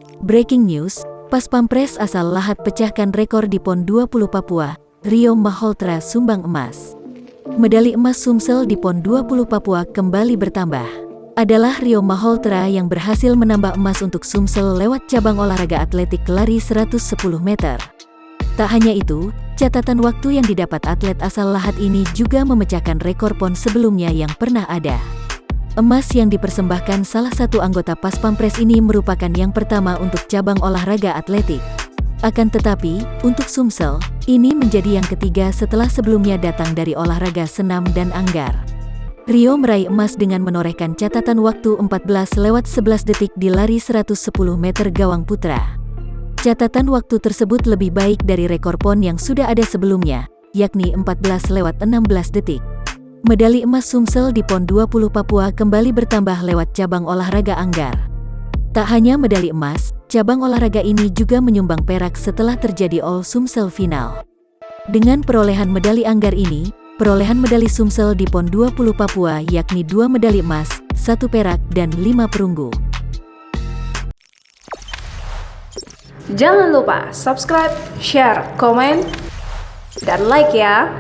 Breaking news, Pas Pampres asal Lahat pecahkan rekor di PON 20 Papua, Rio Malhotra sumbang emas. Medali emas Sumsel di PON 20 Papua kembali bertambah. Adalah Rio Malhotra yang berhasil menambah emas untuk Sumsel lewat cabang olahraga atletik lari 110 meter. Tak hanya itu, catatan waktu yang didapat atlet asal Lahat ini juga memecahkan rekor PON sebelumnya yang pernah ada. Emas yang dipersembahkan salah satu anggota Pas Pampres ini merupakan yang pertama untuk cabang olahraga atletik. Akan tetapi, untuk Sumsel, ini menjadi yang ketiga setelah sebelumnya datang dari olahraga senam dan anggar. Rio meraih emas dengan menorehkan catatan waktu 14:11 detik di lari 110 meter gawang putra. Catatan waktu tersebut lebih baik dari rekor PON yang sudah ada sebelumnya, yakni 14:16 detik. Medali emas Sumsel di PON 20 Papua kembali bertambah lewat cabang olahraga anggar. Tak hanya medali emas, cabang olahraga ini juga menyumbang perak setelah terjadi All Sumsel final. Dengan perolehan medali anggar ini, perolehan medali Sumsel di PON 20 Papua yakni 2 medali emas, 1 perak, dan 5 perunggu. Jangan lupa subscribe, share, komen, dan like ya!